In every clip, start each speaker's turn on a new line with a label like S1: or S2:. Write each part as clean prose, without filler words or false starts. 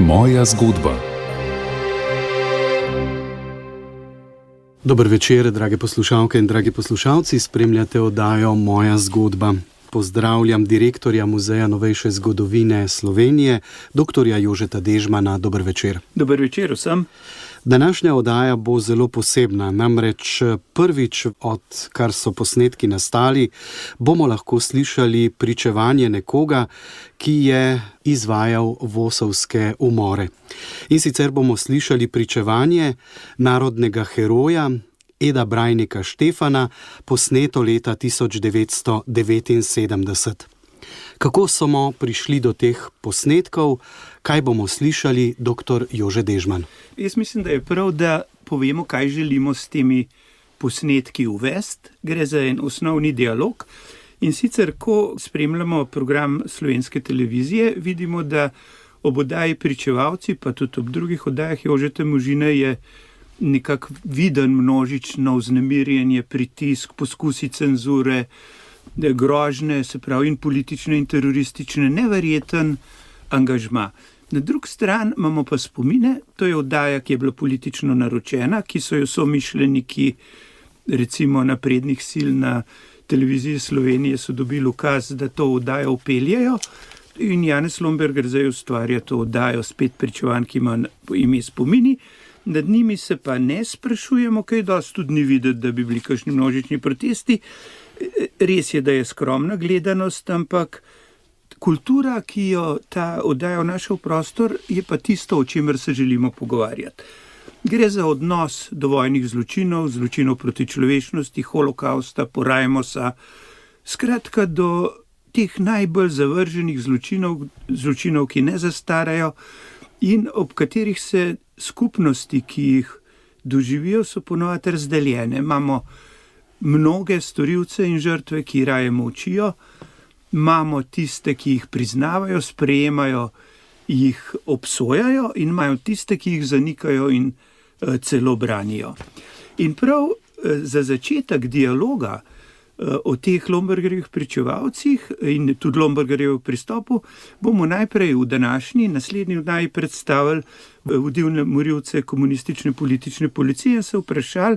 S1: Moja zgodba. Dober večer, drage poslušalke in dragi poslušalci, spremljate oddajo Moja zgodba. Pozdravljam direktorja Muzeja novejše zgodovine Slovenije, dr. Jožeta Dežmana. Dober večer.
S2: Dober večer vsem.
S1: Današnja oddaja bo zelo posebna, namreč prvič, odkar so posnetki nastali, bomo lahko slišali pričevanje nekoga, ki je izvajal vosovske umore. In sicer bomo slišali pričevanje narodnega heroja Eda Brajnika Štefana, posneto leta 1979. Kako smo prišli do teh posnetkov, kaj bomo slišali, dr. Jože Dežman?
S2: Jaz mislim, da je prav, da povemo, kaj želimo s temi posnetki uvesti. Gre za en osnovni dialog. In sicer, ko spremljamo program Slovenske televizije, vidimo, da ob oddaji Pričevalci, pa tudi ob drugih oddajah Jožeta Možine je nekako viden množično vznemirjenje, pritisk, poskusi cenzure, grožnje, se pravi in politične in teroristične, neverjeten angažma. Na drugi strani imamo pa spomine, to je oddaja, ki je bila politično naročena, ki so jo somišljeniki, recimo naprednih sil na televiziji Slovenije, so dobili ukaz, da to oddajo vpeljejo, in Janez Lombergar zdaj ustvarja to oddajo, spet pričevanj, ki ima ime Spomini. Nad njimi se pa ne sprašujemo, kaj dosti tudi ni videti, da bi bili kakšni množični protesti. Res je, da je skromna gledanost, ampak kultura, ki jo ta oddaja vnaša v prostor, je pa tisto, o čemer se želimo pogovarjati. Gre za odnos do vojnih zločinov, zločinov proti človečnosti, holokausta, porajmosa, skratka do teh najbolj zavrženih zločinov, ki ne zastarajo in ob katerih se skupnosti, ki jih doživijo, so ponovadi razdeljene. Imamo mnoge storilce in žrtve, ki raje molčijo, imamo tiste, ki jih priznavajo, sprejemajo, jih obsojajo, in imajo tiste, ki jih zanikajo in celo branijo. In prav za začetek dialoga o teh Lombergarjevih pričevalcih in tudi Lombergarjevem pristopu bomo najprej v današnji, naslednji oddaji predstavili vodilne morilce komunistične politične policije in se vprašali,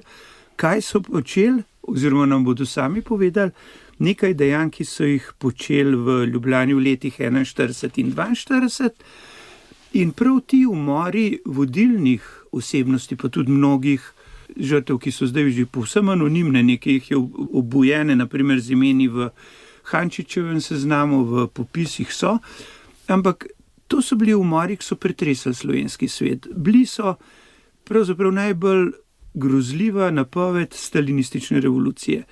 S2: kaj so počeli, oziroma nam bodo sami povedali, nekaj dejanj, ki so jih počeli v Ljubljani v letih 41 in 42. In prav ti umori vodilnih osebnosti, pa tudi mnogih žrtev, ki so zdaj že povsem anonimne, nekaj jih je obujene, naprimer z imeni v Hančičevem seznamu, v popisih so, ampak to so bili umori, ki so pretresali slovenski svet. Bili so pravzaprav najbolj grozljiva napoved stalinistične revolucije.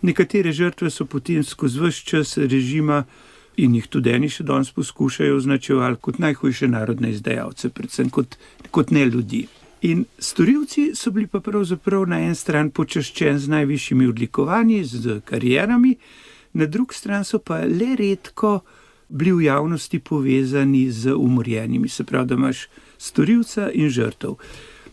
S2: Nekatere žrtve so potem skozi ves čas režima, in jih tudi eni še danes poskušajo označevali kot najhujše narodne izdajalce, predvsem kot ne ljudi. In storilci so bili pa pravzaprav na en stran počaščeni z najvišjimi odlikovanji, z karierami, na drugi stran so pa le redko bili v javnosti povezani z umorjenimi, se pravi, da imaš storilca in žrtev.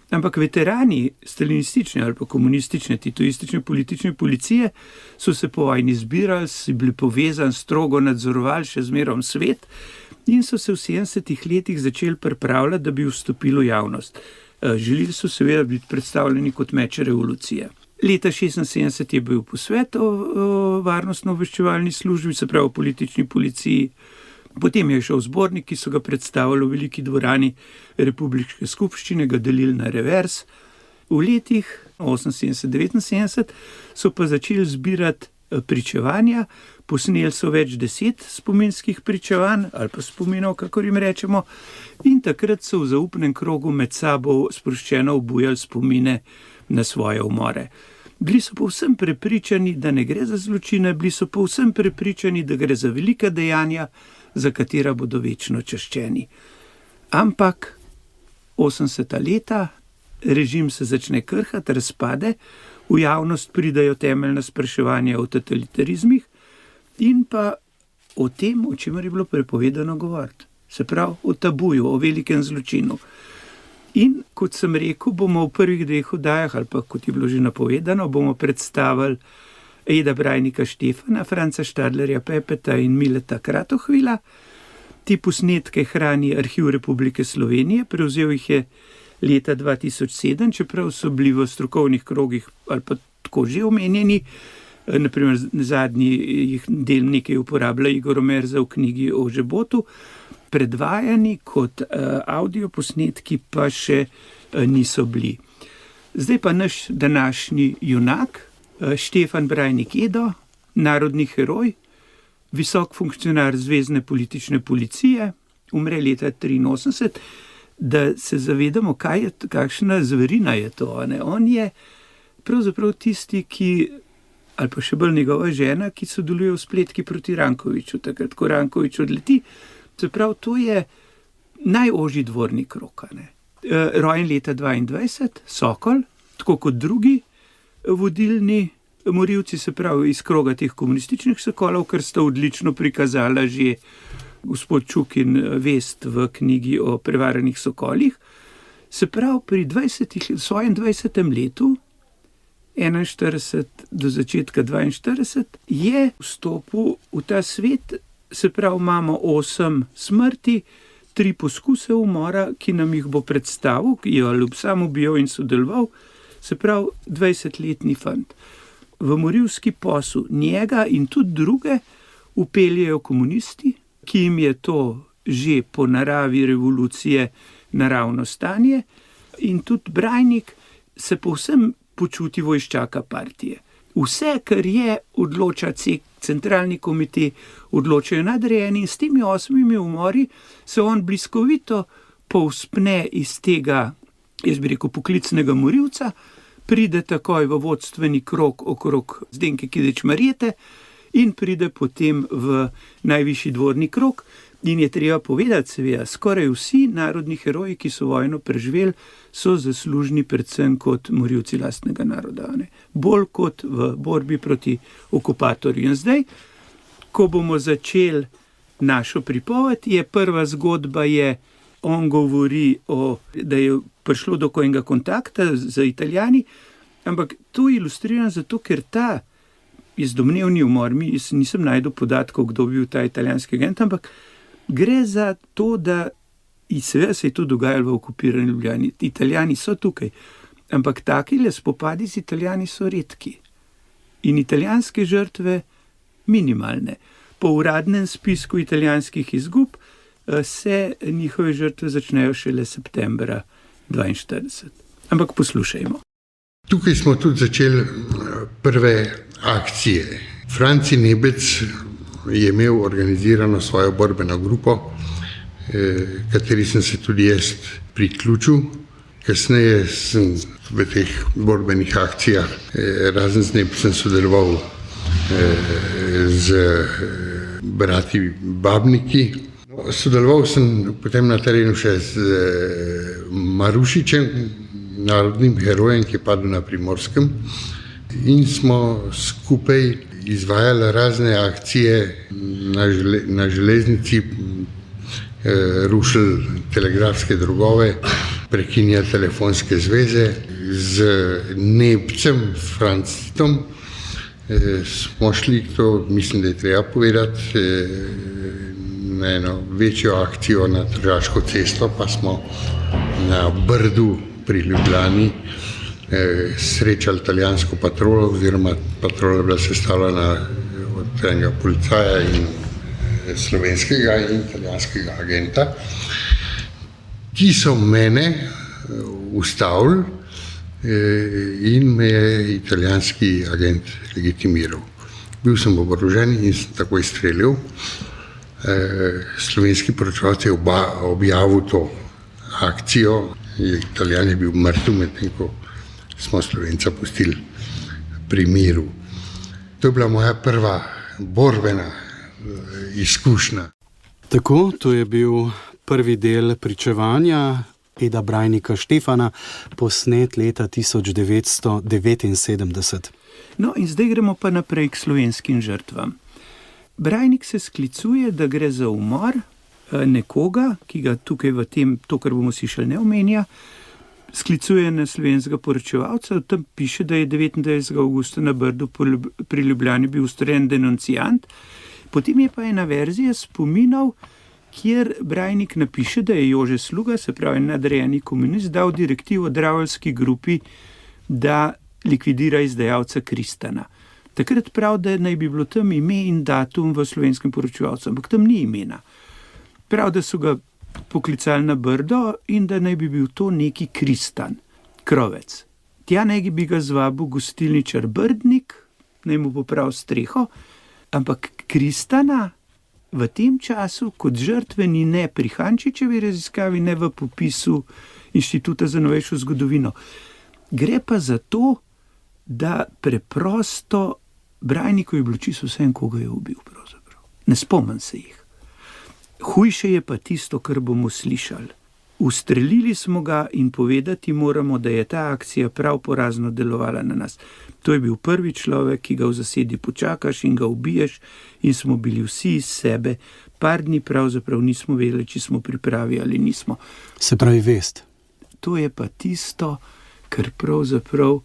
S2: Ampak veterani stalinistične ali pa komunistične, titoistične politične policije so se po vojni zbirali, si bili povezani, strogo nadzorovali še zmerom svet in so se v 70-ih letih začeli pripravljati, da bi vstopili v javnost. Želeli so seveda biti predstavljeni kot meče revolucije. Leta 1976 je bil posvet o varnostno-obveščevalni službi, se pravi o politični policiji. Potem je šel zbornik, ki so ga predstavili v veliki dvorani Republiške skupščine, ga delili na revers. V letih 1978-1979 so pa začeli zbirati pričevanja, posneli so več 10 spominskih pričevanj ali pa spominov, kakor jim rečemo, in takrat so v zaupnem krogu med sabo sproščeno obujali spomine na svoje umore. Bili so povsem prepričani, da ne gre za zločine, bili so povsem prepričani, da gre za velika dejanja, za katera bodo večno čaščeni. Ampak 80. leta, režim se začne krhati, razpade, v javnost pridajo temeljna spraševanja o totalitarizmih in pa o tem, o čemer je bilo prepovedano govoriti. Se pravi, o tabuju, o velikem zločinu. In kot sem rekel, bomo v prvih dveh oddajah, ali pa kot je bilo že napovedano, bomo predstavili Eda Brajnika Štefana, Franca Štadlerja Pepeta in Mileta Kratohvila. Te posnetke hrani Arhiv Republike Slovenije, prevzel jih je leta 2007, čeprav so bili v strokovnih krogih ali pa tako že omenjeni. Naprimer, zadnji del nekaj uporablja Igor Omerza v knjigi o Žebotu, predvajani kot audio posnetki pa še niso bili. Zdaj pa naš današnji junak, Štefan Brajnik-Edo, narodni heroj, visok funkcionar Zvezne politične policije, umre leta 1983, da se zavedamo, kakšna zverina je to. Ne? On je pravzaprav tisti, ali pa še bolj njegova žena, ki sodeluje v spletki proti Rankoviću, takrat, ko Ranković odleti. Se pravi, to je najožji dvorni krog. Rojen leta 1922, Sokol, tako kot drugi vodilni morilci, se pravi iz kroga teh komunističnih sokolov, kar sta odlično prikazala že gospod Čuk in Vest v knjigi o prevaranih sokolih. Se pravi, pri svojem 20. letu, 41 do začetka 42, je vstopil v ta svet, se pravi, imamo 8 smrti, 3 poskuse umora, ki nam jih bo predstavil, ki jo ljub sam ubijal in sodeloval, se pravi, 20-letni fant. V morilski posel njega in tudi druge upeljejo komunisti, ki jim je to že po naravi revolucije naravno stanje, in tudi Brajnik se povsem počuti vojščaka partije. Vse, kar je, odloča centralni komite, odločajo nadrejeni, in s temi 8 umori se on bliskovito povzpne iz tega, jaz bi rekel, poklicnega morilca, pride takoj v vodstveni krog okrog Zdenke Kidrič-Marjete in pride potem v najvišji dvorni krog. In je treba povedati, seveda, skoraj vsi narodni heroji, ki so vojno preživeli, so zaslužni predvsem kot morilci lastnega naroda, ne? Bolj kot v borbi proti okupatorju. In zdaj, ko bomo začeli našo pripoved, je prva zgodba, on govori da je prišlo do kojega kontakta z Italijani, ampak to ilustriram zato, ker ta domnevni umor, jaz nisem najdel podatkov, kdo bi bil ta italijanski agent, ampak gre za to, da seveda se je to dogajalo v okupirani Ljubljani. Italijani so tukaj, ampak takile spopadi z Italijani so redki. In italijanske žrtve minimalne. Po uradnem spisku italijanskih izgub se njihove žrtve začnejo šele septembra 1942. Ampak poslušajmo.
S3: Tukaj smo tudi začeli prve akcije. Franci Nebec je imel organizirano svojo borbeno grupo, kateri sem se tudi jaz priključil. Kasneje sem v teh borbenih akcijah, razen z Nebcem, sodeloval z brati Babniki. Sodeloval sem potem na terenu še z Marušičem, narodnim herojem, ki je padel na Primorskem, in smo skupaj izvajali razne akcije na železnici, rušili telegrafske drogove, prekinjali telefonske zveze. Z Nebcem, Francitom smo šli, to mislim, da je treba povedati, na eno večjo akcijo na Tržaško cesto, pa smo na Brdu pri Ljubljani srečali italijansko patrolo, oziroma patrola je bila sestavljena od enega policaja in slovenskega in italijanskega agenta, ki so mene ustavili in me je italijanski agent legitimiral. Bil sem oborožen in sem takoj streljal. Slovenski poročevalec je objavil to akcijo, Italijan je bil mrtev, medtem ko smo Slovenca pustili pri miru. To je bila moja prva borbena izkušnja.
S1: Tako, to je bil prvi del pričevanja Eda Brajnika Štefana, posnet leta 1979.
S2: No, in zdaj gremo pa naprej k slovenskim žrtvam. Brajnik se sklicuje, da gre za umor nekoga, ki ga tukaj v tem, to, kar bomo slišali, ne omenja, sklicuje na slovenskega poročevalca, tam piše, da je 29. avgusta na Brdu pri Ljubljani bil ustrejen denunciant, potem je pa ena verzija spominov, kjer Brajnik napiše, da je Jože Sluga, se pravi nadrejeni komunist, dal direktivo Dravljski grupi, da likvidira izdajalca Kristana. Takrat prav, da naj bi bilo tam ime in datum v Slovenskem poročevalcu, ampak tam ni imena. Prav, da so ga poklicali na Brdo in da naj bi bil to neki Kristan, Krovec. Tja naj bi ga zvabil gostilničar Brdnik, naj mu popravi streho, ampak Kristana v tem času kot žrtveni ne pri Hančičevi raziskavi, ne v popisu Inštituta za novejšo zgodovino. Gre pa za to, da preprosto Brajnikovi bilo čisto vsem, koga je ubil pravzaprav. Ne spomnim se jih. Hujše je pa tisto, kar bomo slišali. Ustrelili smo ga in povedati moramo, da je ta akcija prav porazno delovala na nas. To je bil prvi človek, ki ga v zasedi počakaš in ga ubiješ, in smo bili vsi iz sebe. Par dni pravzaprav nismo vedeli, či smo pripravi ali nismo.
S1: Se pravi vest.
S2: To je pa tisto, kar pravzaprav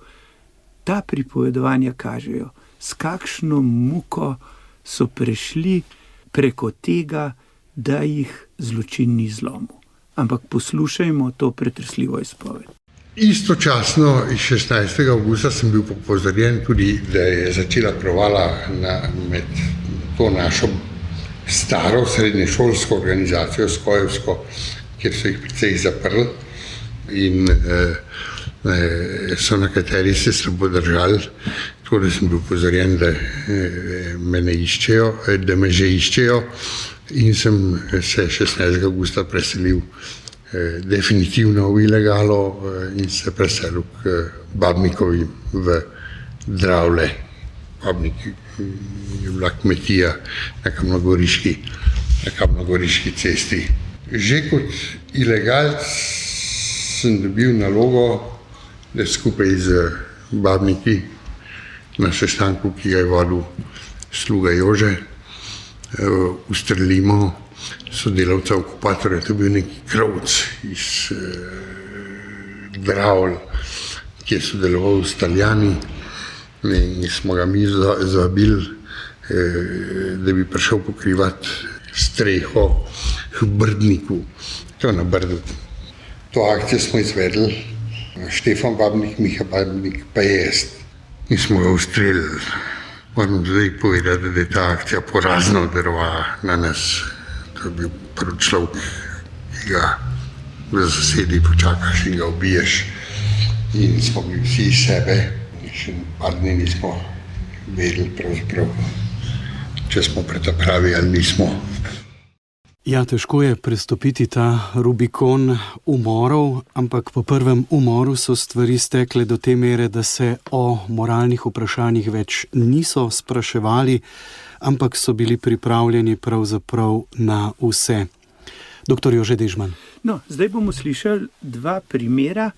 S2: ta pripovedovanja kažejo, s kakšno muko so prešli preko tega, da jih zločin ni zlomil. Ampak poslušajmo to pretresljivo izpoved.
S3: Istočasno, 16. avgusta sem bil opozorjen tudi, da je začela provala med to našo staro srednješolsko organizacijo Skojevsko, kjer so jih precej zaprli in so nekateri se slabo držali, tako da sem bil opozorjen, da me ne iščejo, da me že iščejo, in sem se 16. avgusta preselil definitivno v ilegalo in se preselil k Babnikovi v Dravlje. Babnik je bila kmetija na Kamnogoriški cesti. Že kot ilegalc sem dobil nalogo, da skupaj z Babniki na sestanku, ki ga je vodil Sluga Jože, ustrelimo sodelavca okupatorja. To je bil neki Krovec iz Dravl, ki je sodeloval s Italijani, in smo ga mi zvabili, da bi prišel pokrivati streho v Brdniku, to je na Brdu. To akcijo smo izvedli, Štefan Babnik, Miha Babnik pa je jaz, in smo ga ustrelili. Moram zdaj povedati, da je ta akcija porazno delovala na nas. To je bil prvi človek, ki ga v zasedi počakaš in ga ubiješ. In smo bili vsi iz sebe. Še par dni nismo vedeli pravzaprav, če smo pretapravi ali nismo.
S1: Ja, težko je prestopiti ta Rubikon umorov, ampak po prvem umoru so stvari stekle do te mere, da se o moralnih vprašanjih več niso spraševali, ampak so bili pripravljeni pravzaprav na vse. Doktor Jože Dežman.
S2: No, zdaj bomo slišali dva primera,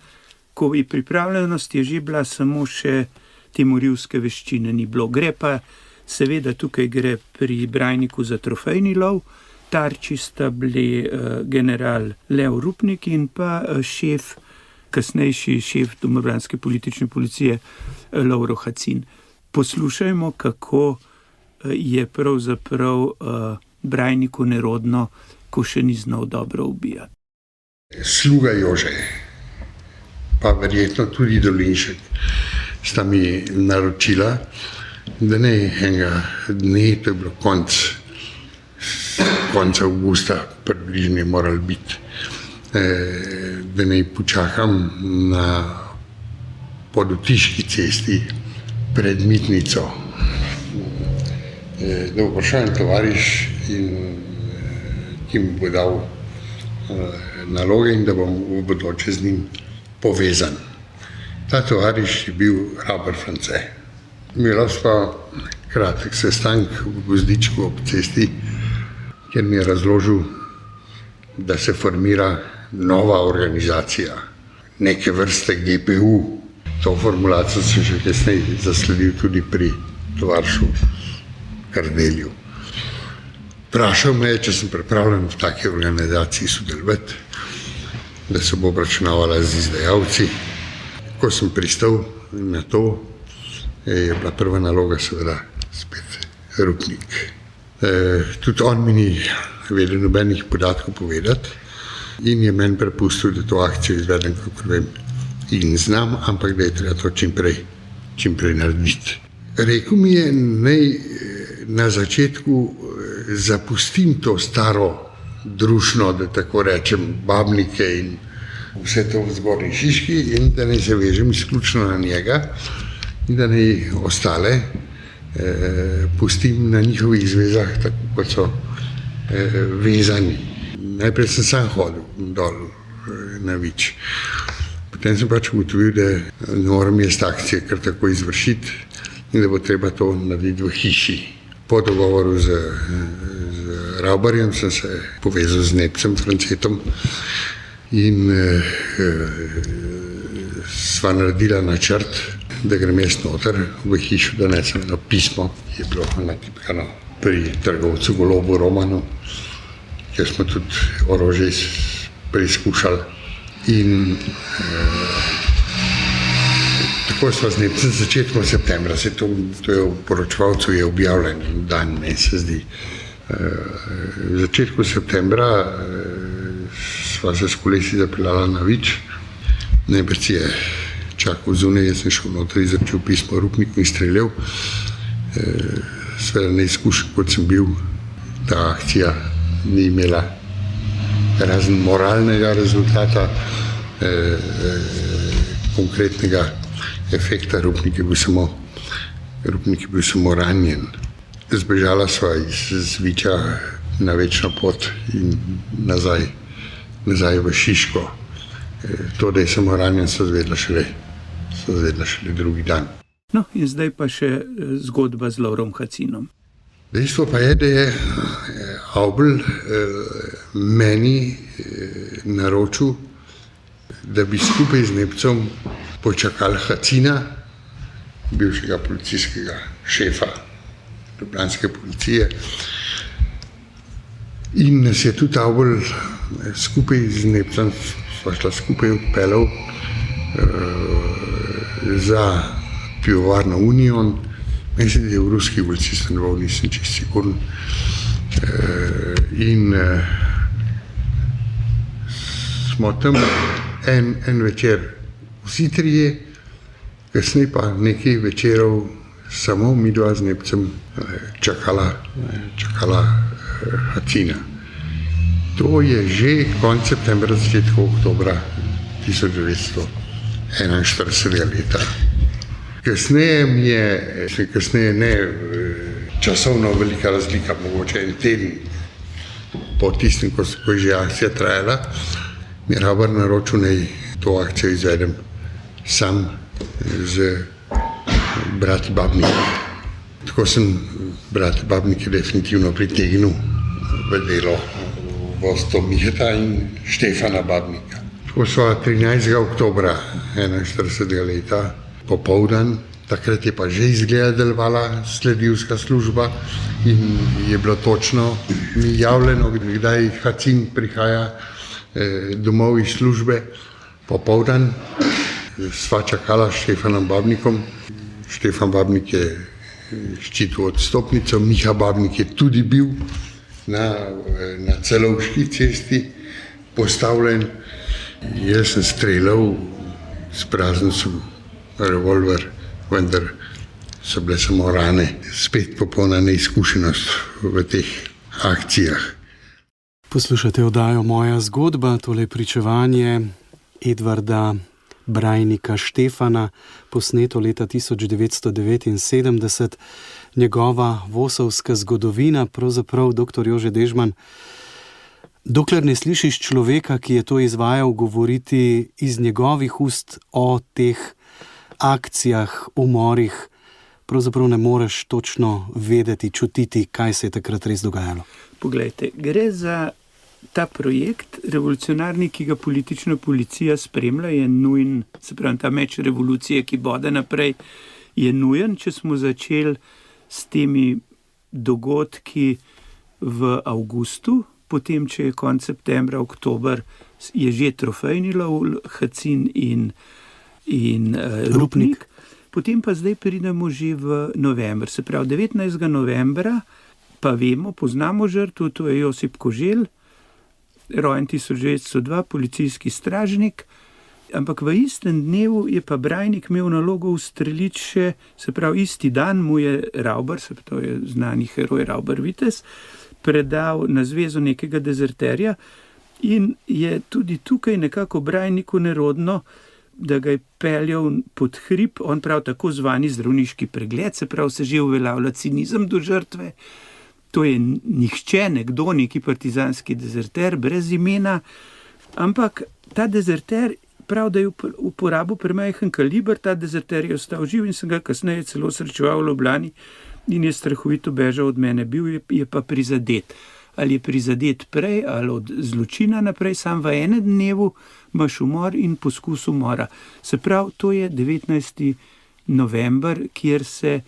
S2: ko je pripravljenost je že bila, samo še te morilske veščine ni bilo. Gre pa, seveda tukaj gre pri Brajniku za trofejni lov. Tarči sta bili general Lev Rupnik in pa kasnejši šef domobranske politične policije Lovro Hacin. Poslušajmo, kako je pravzaprav Brajniku nerodno, ko še ni znal dobro ubijati.
S3: Sluga Jože, pa verjetno tudi Dolinšek, sta mi naročila, da ne enega dne, to je bilo konca avgusta, približno je moral biti, da naj počakam na Podotiški cesti pred Mitnico. Da bo prišel en tovariš, ki mi bo dal naloge in da bom v bodoče z njim povezan. Ta tovariš je bil Robert France. Imela sva kratek sestanek v Gozdičku ob cesti, kjer mi je razložil, da se formira nova organizacija, neke vrste GPU. To formulacijo sem še kasneje zasledil tudi pri tovarišu Kardelju. Vprašal me je, če sem pripravljen v taki organizaciji sodelovati, da se bo obračunavala z izdajalci. Ko sem pristal na to, je bila prva naloga seveda spet Rupnik. Tudi on mi ni vedel nobenih podatkov povedati in je meni prepustil, da to akcijo izvedem, kako vem, in znam, ampak da je treba to čim prej narediti. Rekel mi je, naj na začetku zapustim to staro družno, da tako rečem, Babnike in vse to v Zgornji Šiški in da naj se vežem izključno na njega in da naj ostale pustim na njihovih zvezah, tako kot so vezani. Najprej sem sam hodil dol na Vič. Potem sem pač ugotovil, da ne morem jaz akcije kar tako izvršiti in da bo treba to narediti v hiši. Po dogovoru z Ravbarjem sem se povezal z Nepcem, Francetom in sva naredila načrt, da grem jaz noter v hišo, da nesem eno pismo, ki je bilo natipkano pri trgovcu Golobu Romanu, kjer smo tudi orožje preizkušali. In tako smo z Nepcem začetkom septembra, to je v poročevalcu je objavljen dan, meni se zdi. V začetku septembra sva se s kolesi zapeljala na Vič. Najbrž je čakal zunaj, jaz sem šel noter, izročil pismo Rupniku in streljal. Seveda neizkušen, kot sem bil, ta akcija ni imela razen moralnega rezultata, konkretnega efekta. Rupnik je bil samo ranjen. Zbežala sva iz Viča na večno pot in nazaj v Šiško. To, da je samo ranjen, so zvedla šele drugi dan.
S2: No, in zdaj pa še zgodba z Lovrom Hacinom.
S3: Dejstvo pa je, da je Avbelj meni naročil, da bi skupaj z Nepcem počakali Hacina, bivšega policijskega šefa ljubljanske policije. In nas je tudi Avbelj skupaj z Nepcem, sva šla skupaj odpeljal za pivovarno Union. Meni se je v ruski ulici stanoval, nisem čisto siguren. In smo tam en večer vsi trije, kasneje pa nekaj večerov samo midva z Nepcem čakala Hacina. To je že konec septembra, začetek oktobra 1941 leta. Kasneje ne časovno velika razlika, mogoče en teden po tistem, ko je že akcija trajala, mi je Ravbar naročil, naj to akcijo izvedem sam z brati Babniki. Tako sem brati Babniki definitivno pritegnil v delo vodstvo Miheta in Štefana Babnika. Tako so 13. oktobra 1941 leta popoldan, takrat je pa že delovala sledilska služba in je bilo točno mi javljeno, kdaj Hacin prihaja domov iz službe. Popoldan sva čakala s Štefanom Babnikom. Štefan Babnik je ščitil odstopnico, Miha Babnik je tudi bil na Celovški cesti postavljen. Jaz sem streljal, spraznil sem revolver, vendar so bile samo rane. Spet popolna neizkušenost v teh akcijah.
S1: Poslušate oddajo Moja zgodba, tole pričevanje Edvarda Brajnika Štefana, posneto leta 1979, njegova vosovska zgodovina, pravzaprav dr. Jože Dežman. Dokler ne slišiš človeka, ki je to izvajal, govoriti iz njegovih ust o teh akcijah, umorih, pravzaprav ne moreš točno vedeti, čutiti, kaj se je takrat res dogajalo.
S2: Poglejte, gre za ta projekt revolucionarni, ki ga politična policija spremlja, je nujen, se pravi, ta meč revolucije, ki bode naprej, je nujen. Če smo začeli s temi dogodki v avgustu, potem, če je konec septembra, oktober, je že trofejni lov, Hacin in Rupnik. Potem pa zdaj pridemo že v november. Se pravi, 19. novembra pa vemo, poznamo žrtvo, to je Josip Koželj, rojen 1902, policijski stražnik, ampak v istem dnevu je pa Brajnik imel nalogo ustreliti še, se pravi, isti dan mu je Ravbar, se pravi, to je znani heroj Ravbar Vitez, predal na zvezo nekega dezerterja in je tudi tukaj nekako Brajniku nerodno, da ga je peljal pod hrib, on prav tako zvani zdravniški pregled, se pravi, se že uveljavlja cinizem do žrtve. To je nihče, nekdo, neki partizanski dezerter, brez imena, ampak ta dezerter prav, da je uporabil premajhen kaliber, ta dezerter je ostal živ in sem ga kasneje celo srečeval v Ljubljani in je strahovito bežal od mene. Bil je pa prizadet. Ali je prizadet prej ali od zločina naprej, sam v enem dnevu imaš umor in poskus umora. Se pravi, to je 19. november, kjer se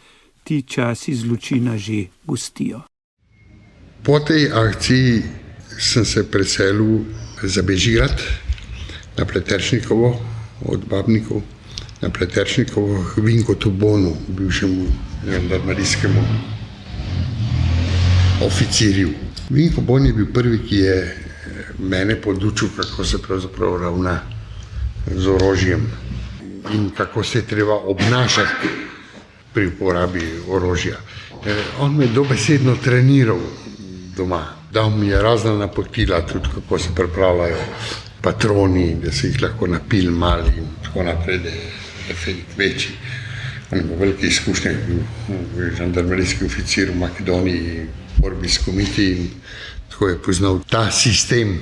S2: ti časi zločina že gostijo.
S3: Po tej akciji sem se preselil za Bežigrad, na Pleteršnikovo, od Babnikov, na Pleteršnikovo k Vinkotu Bonu, bivšemu žandarmerijskemu oficirju. Vinko Bon je bil prvi, ki je mene podučil, kako se pravzaprav ravna z orožjem in kako se je treba obnašati pri uporabi orožja. On me je dobesedno treniral doma. Dal mi je razna napotila, tudi kako se pripravljajo patroni, da se jih lahko napil mali in tako naprej, da je efekt večji. On ima velike izkušnje, bil žandarmerijski oficir v Makedoniji, v borbi s komiti in tako je poznal ta sistem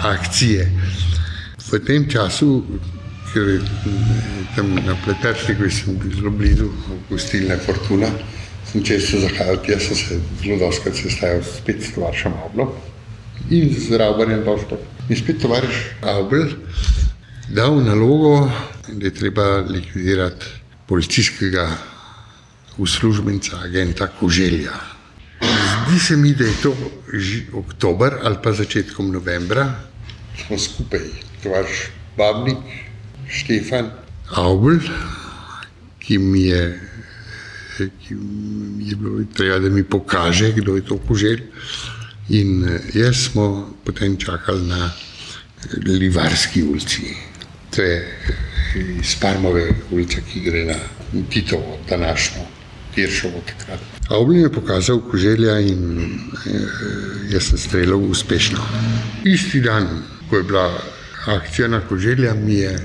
S3: akcije. V tem času, ker je tam na Pleteršniku, sem bil zelo blizu gostilne Fortuna, sem često zahajal tja, sem se zelo dostikrat sestajal spet s tovarišem Avblom in z Ravbarjem došlo. In spet tovariš Avbl dal nalogo, da je treba likvidirati policijskega uslužbenca, agenta Koželja. Zdi se mi, da je to oktober ali pa začetkom novembra, smo skupaj, tovariš Babnik, Štefan, Avbl, ki mi je bilo treba, da mi pokaže, kdo je to Koželj. In jaz smo potem čakali na Livarski ulici. To je iz Parmove ulice, ki gre na Titovo, današnjo Tiršovo takrat. Avbl mi je pokazal Koželja in jaz sem streljal uspešno. Isti dan, ko je bila akcija na Koželja, mi je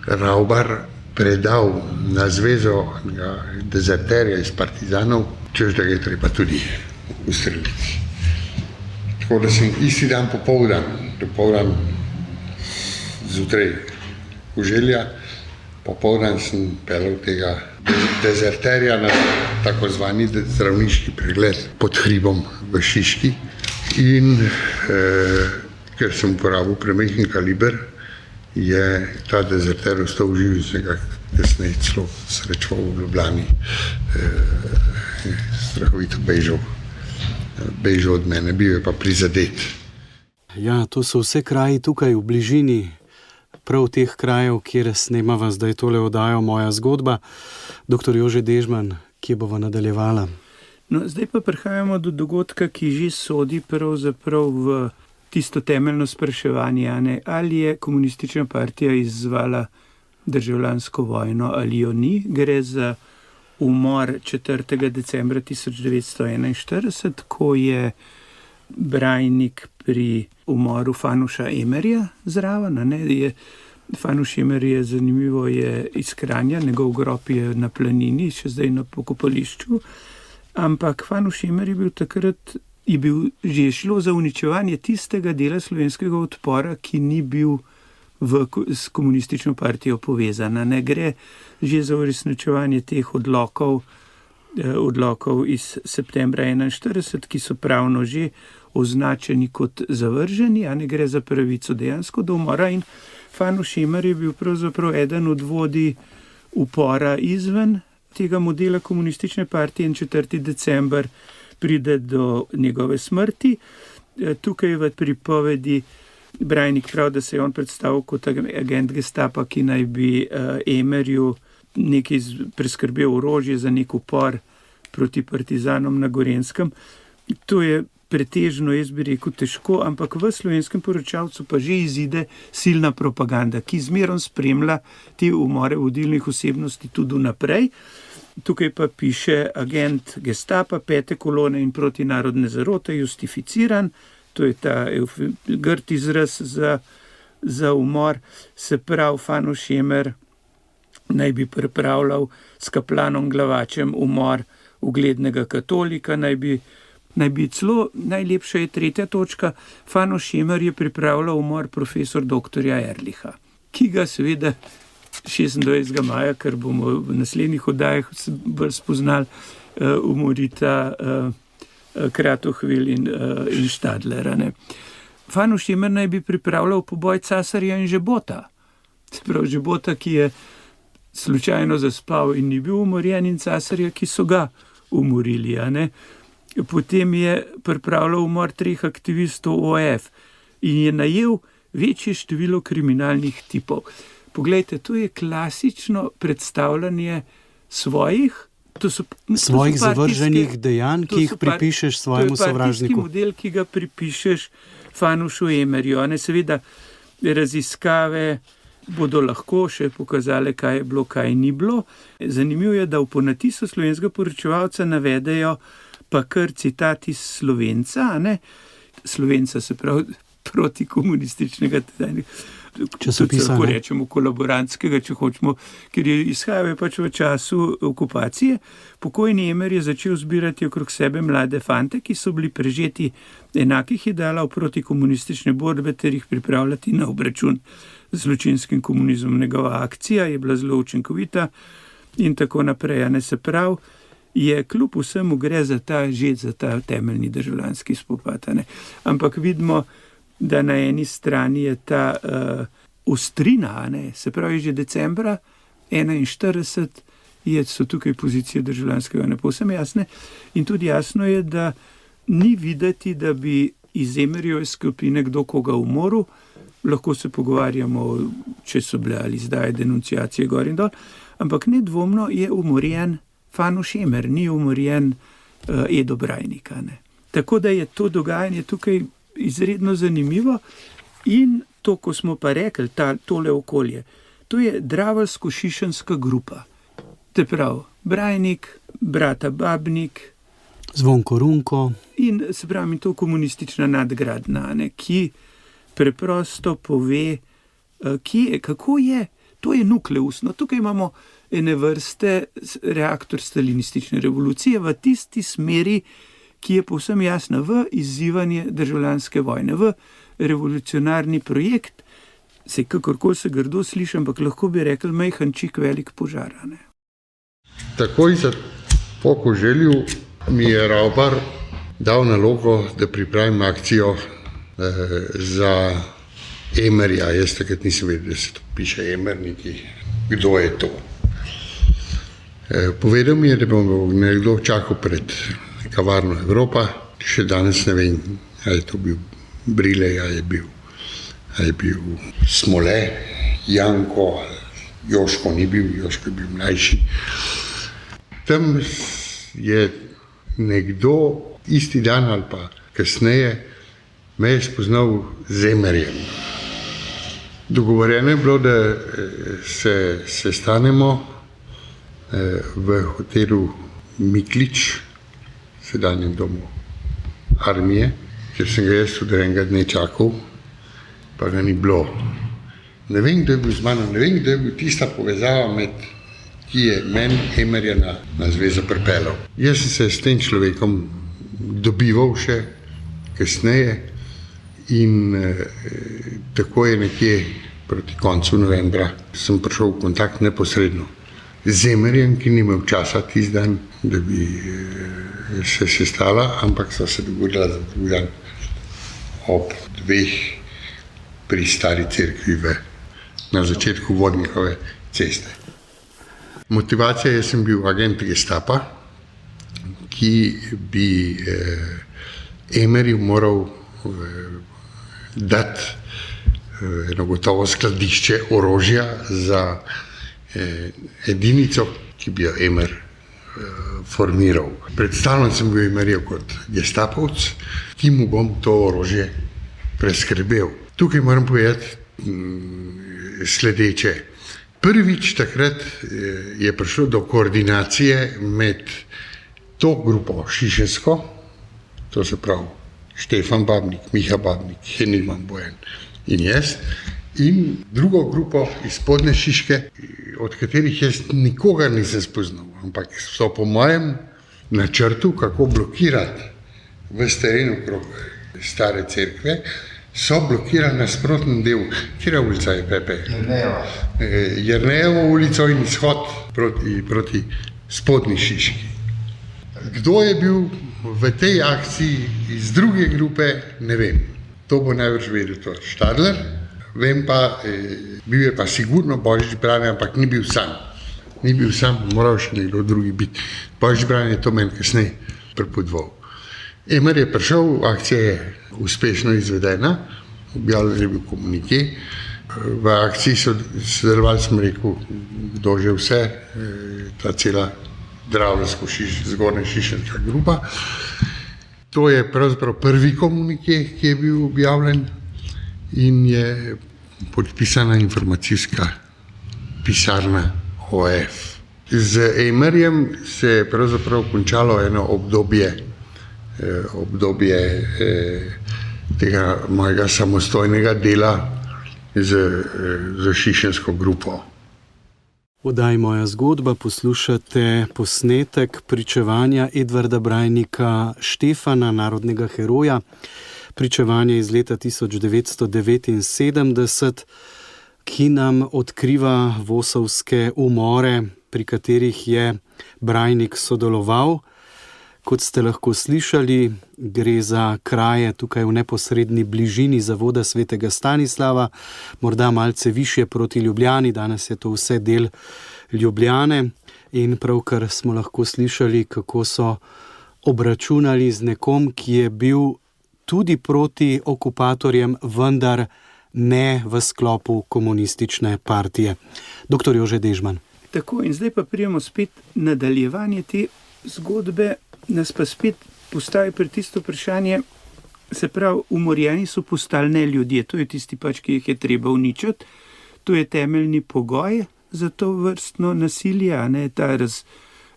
S3: Ravbar predal na zvezo dezerterja iz partizanov, češ da ga je treba tudi ustreliti. Tako da sem isti dan dopoldan zjutraj Koželja, popoldan sem peljal tega dezerterja na tako zvani zdravniški pregled pod hribom v Šiški in ker sem uporabil premajhen kaliber, je ta dezerter ostal živ in sem ga kasneje celo srečal v Ljubljani, strahovito bežal od mene, bil je pa prizadet.
S1: Ja, to so vse kraji tukaj v bližini, prav teh krajev, kjer snemava zdaj tole oddajo Moja zgodba. Doktor Jože Dežman, kje bova nadaljevala?
S2: No, zdaj pa prihajamo do dogodka, ki že sodi pravzaprav v tisto temeljno spraševanje, ali je komunistična partija izzvala državljansko vojno ali jo ni. Gre za umor 4. decembra 1941, ko je Brajnik pri umoru Fanuša Emerja zraven. Fanuš Emer je, zanimivo, je iz Kranja, njegov grob je na planini, še zdaj na pokopališču, ampak Fanuš Emer je bil takrat, že šlo za uničevanje tistega dela slovenskega odpora, ki ni bil s komunistično partijo povezana. Ne gre že za uresničevanje teh odlokov iz septembra 1941, ki so pravno že označeni kot zavrženi, a ne gre za pravico dejansko do umora. In Fanuš Emer je bil pravzaprav eden od vodij upora izven tega modela komunistične partije in 4. december pride do njegove smrti. Tukaj v pripovedi Brajnik pravi, da se je on predstavil kot agent gestapa, ki naj bi Emerju nekaj preskrbel orožje za nek upor proti partizanom na Gorenjskem. To je pretežno, jaz bi rekel, težko, ampak v Slovenskem poročevalcu pa že izide silna propaganda, ki zmerom spremlja te umore vodilnih osebnosti tudi naprej. Tukaj pa piše agent Gestapa 5. kolone in protinarodne zarote, justificiran, to je ta grd izraz za umor, se pravi Fanuš Šemer naj bi pripravljal s kaplanom Glavačem umor uglednega katolika, naj bi celo, najlepša je 3. točka, Fanuš Šemer je pripravljal umor profesor dr. Erlicha, ki ga seveda 26. maja, ker bomo v naslednjih oddajah bolj spoznali, umorita Kratohvil in Štadler. Fanuš Šemer naj bi pripravljal poboj Casarja in Žebota. Se pravi Žebota, ki je slučajno zaspal in ni bil umorjen, in Casarja, ki so ga umorili. Potem je pripravljal umor 3 aktivistov OF in je najel večje število kriminalnih tipov. Poglejte, to je klasično predstavljanje svojih
S1: zavrženih dejanj, ki jih pripišeš svojemu sovražniku.
S2: To je partijski model, ki ga pripišeš Fanušu Emerju. Seveda raziskave bodo lahko še pokazale, kaj je bilo, kaj ni bilo. Zanimivo je, da v ponatisu Slovenskega poročevalca navedejo pa kar citat iz Slovenca, Slovenca se pravi protikomunističnega
S1: časopisa,
S2: lahko rečemo kolaborantskega, če hočemo, ker je izhajal pač v času okupacije. Pokojni Emer je začel zbirati okrog sebe mlade fante, ki so bili prežeti enakih idealov protikomunistične borbe ter jih pripravljati na obračun z zločinskim komunizmom. Njegova akcija je bila zelo učinkovita in tako naprej. Se pravi, je kljub vsemu gre za ta temeljni državljanski spopad. Ampak vidimo, da na eni strani je ta ostrina, se pravi, že decembra 1941 so tukaj pozicije državljanskega ne povsem jasne in tudi jasno je, da ni videti, da bi iz Emerjeve skupine kdo koga umoril. Lahko se pogovarjamo, če so bile ali zdaj denunciacije gor in dol, ampak nedvomno je umorjen Fanuš Emer, ni umorjen Edo Brajnik. Tako da je to dogajanje tukaj izredno zanimivo in to, ko smo pa rekli, tole okolje, to je dravelsko-šišenska grupa. Te prav, Brajnik, brata Babnik,
S1: Zvonko Runko
S2: in se pravi to komunistična nadgradna, ki preprosto pove, kako je, to je nukleusno. Tukaj imamo ene vrste reaktor stalinistične revolucije v tisti smeri, ki je povsem jasna v izzivanje državljanske vojne, v revolucionarni projekt, se kakorkoli se grdo sliši, ampak lahko bi rekli majhančik velik požar.
S3: Takoj za po Koželju mi je Ravbar dal nalogo, da pripravim akcijo za Emerja. Jaz takrat nisem vedel, da se to piše Emer, niti kdo je to. Povedal mi je, da bom nekdo čakal pred kavarno Evropa. Še danes ne vem, ali je to bil Brile, ali je bil Smole, Janko, Joško ni bil, Joško je bil mlajši. Tam je nekdo isti dan ali pa kasneje me je spoznal z Emerjem. Dogovorjeno je bilo, da se sestanemo v hotelu Miklič, sedanjem domu armije, ker sem ga jaz tudi enega dne čakal, pa ga ni bilo. Ne vem, kdo je bil z mano, ne vem, kdo je bil tista povezava ki je meni Emerja na zvezo pripeljal. Jaz sem se s tem človekom dobival še kasneje in tako je nekje proti koncu novembra sem prišel v kontakt neposredno z Emerjem, ki ni imel časa tisti dan, da bi se sestala, ampak so se dogovorila za drugi dan ob 2 pri Stari cerkvi na začetku Vodnikove ceste. Motivacija, jaz sem bil agent Gestapa, ki bi Emerju moral dati eno gotovo skladišče orožja za edinico, ki bi jo Emer formiral. Predstavljen sem bil Emerjev kot gestapovc, ki mu bom to orožje preskrbel. Tukaj moram povedati sledeče. Prvič takrat je prišlo do koordinacije med to grupo Šišensko, to se pravi Štefan Babnik, Miha Babnik, Henigman Bojan in jaz, in drugo grupo iz Spodnje Šiške, od katerih jaz nikogar nisem spoznal, ampak so po mojem načrtu, kako blokirati v teren okrog stare cerkve, so blokirali nasprotni del. Katera ulica je, Pepe? Jernejevo ulico in izhod proti Spodnji Šiški. Kdo je bil v tej akciji iz druge grupe, ne vem. To bo najbrž vedel to Štadler. Vem pa, bil je pa sigurno Božič Brane, ampak ni bil sam. Ni bil sam, moral še nekdo drugi biti. Božič Brane je to meni kasneje prepodval. Emer je prišel, akcija je uspešno izvedena, objavljen je bil komunike. V akciji so sodelovali, sem rekel, kdo že vse, ta cela Zgornja Šišenska grupa. To je pravzaprav prvi komunike, ki je bil objavljen in je podpisana informacijska pisarna OF. Z Emerjem se je pravzaprav končalo eno obdobje tega mojega samostojnega dela z Šišensko grupo.
S1: V oddaji Moja zgodba poslušate posnetek pričevanja Edvarda Brajnika Štefana, narodnega heroja. Pričevanje iz leta 1979, ki nam odkriva vosovske umore, pri katerih je Brajnik sodeloval. Kot ste lahko slišali, gre za kraje tukaj v neposredni bližini zavoda Svetega Stanislava, morda malce višje proti Ljubljani, danes je to vse del Ljubljane in pravkar smo lahko slišali, kako so obračunali z nekom, ki je bil tudi proti okupatorjem, vendar ne v sklopu komunistične partije. Dr. Jože Dežman.
S2: Tako, in zdaj pa prijemo spet nadaljevanje te zgodbe, nas pa spet postavi pred tisto vprašanje, se pravi, umorjeni so postali ne ljudje, to je tisti pač, ki jih je treba uničiti, to je temeljni pogoj za to vrstno nasilje, a ne ta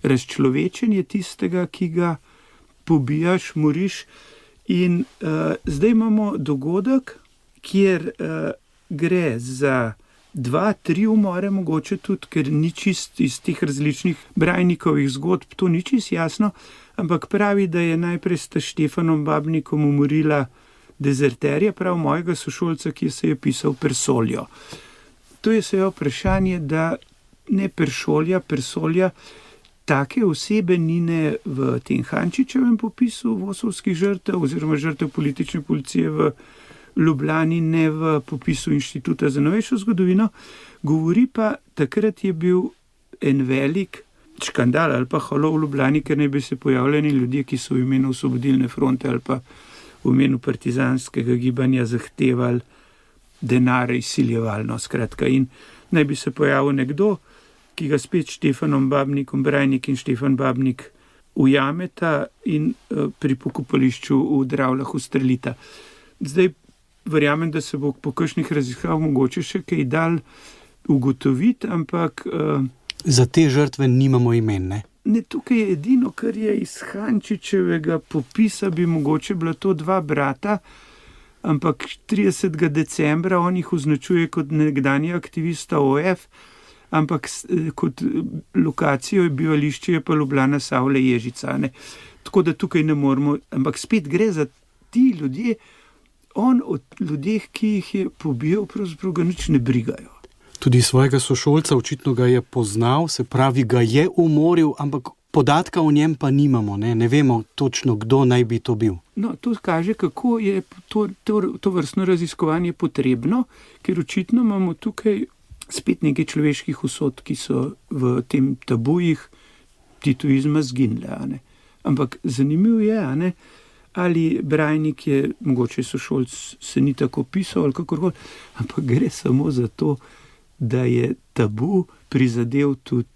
S2: razčlovečenje tistega, ki ga pobijaš, moriš. In zdaj imamo dogodek, kjer gre za 2-3 umore, mogoče tudi, ker ni čist iz teh različnih Brajnikovih zgodb, to ni čist jasno, ampak pravi, da je najprej s Štefanom Babnikom umorila dezerterja, prav mojega sošolca, ki se je pisal Persoljo. To je seveda vprašanje, da ne Persolja, take osebe ni ne v tem Hančičevem popisu vosovskih žrtev oziroma žrtev politične policije v Ljubljani, ne v popisu Inštituta za novejšo zgodovino, govori pa, takrat je bil en velik škandal ali pa halo v Ljubljani, ker ne bi se pojavljali ljudje, ki so v imenu Osvobodilne fronte ali pa v imenu partizanskega gibanja zahtevali denar, izsiljevali, skratka, in naj bi se pojavil nekdo, ki ga spet Štefanom Babnikom, Brajnik in Štefan Babnik ujameta in pri pokopališču v Dravljah ustrelita. Zdaj verjamem, da se bo po kakšnih raziskavah mogoče še kaj dal ugotoviti, ampak
S1: za te žrtve nimamo imen, ne?
S2: Ne, tukaj je edino, kar je iz Hančičevega popisa, bi mogoče bila to 2 brata, ampak 30. decembra on jih označuje kot nekdanja aktivista OF, ampak kot lokacijo bivališče je pa Ljubljana Savle Ježica, ne? Tako da tukaj ne moramo, ampak spet gre za ti ljudje, on od ljudeh, ki jih je pobijal, pravzaprav ga nič ne brigajo.
S1: Tudi svojega sošolca, očitno ga je poznal, se pravi, ga je umoril, ampak podatka o njem pa nimamo, ne vemo točno, kdo naj bi to bil.
S2: No, to kaže, kako je to vrstno raziskovanje potrebno, ker očitno imamo tukaj spet nekaj človeških usod, ki so v tem tabujih tituizma zginile. Ampak zanimivo je, ali Brajnik je, mogoče sošolc se ni tako pisal ali kakorkoli, ampak gre samo za to, da je tabu prizadel tudi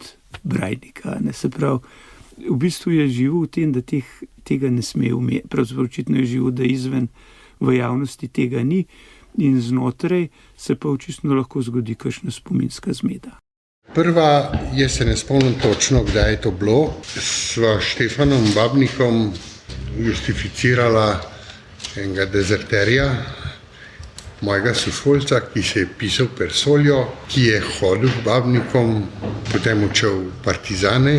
S2: Brajnika. Se pravi, v bistvu je živo v tem, da tega ne sme umeti. Pravzaprav očitno je živo, da izven v javnosti tega ni in znotraj se pa očitno lahko zgodi kakšna spominska zmeda.
S3: Prva, jaz se ne spomnim točno, kdaj je to bilo. Sva Štefanom Babnikom justificirala enega dezerterja, mojega sošolca, ki se je pisal Persoljo, ki je hodil k Babnikom, potem odšel v partizane,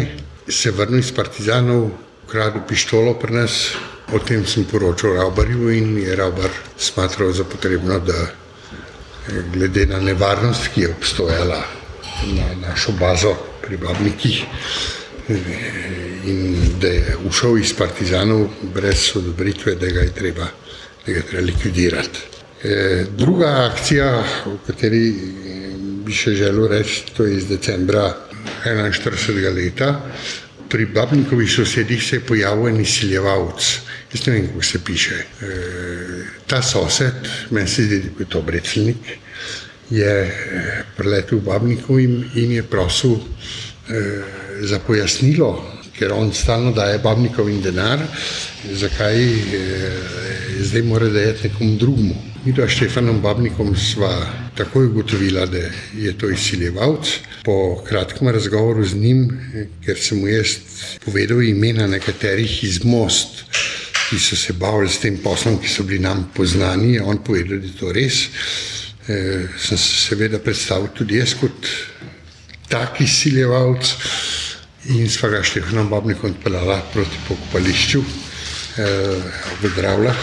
S3: se vrnil iz partizanov, ukradel pištolo pri nas. O tem sem poročal Ravbarju in je Ravbar smatral za potrebno, da glede na nevarnost, ki je obstojala na našo bazo pri Babnikih in da je ušel iz partizanov brez odobritve, da ga je treba likvidirati. Druga akcija, o kateri bi še želel reči, to je iz decembra 41. leta. Pri Babnikovih sosedih se je pojavil en izsiljevalec. Jaz ne vem, kako se piše. Ta sosed, meni se zdi, da je to Brecelnik, je priletel v Babnikov in je prosil za pojasnilo, ker on stalno daje Babnikovim denar, zakaj zdaj mora dajati nekomu drugemu. Mi dva Štefanom Babnikom sva takoj ugotovila, da je to izsiljevalec. Po kratkem razgovoru z njim, ker sem mu jaz povedal imena nekaterih iz Most, ki so se bavili s tem poslom, ki so bili nam poznani, on povedal, da je to res. Sem se seveda predstavil tudi jaz kot tak izsiljevalec in sva ga Štefanom Babnikom odpeljala proti pokopališču v Dravljah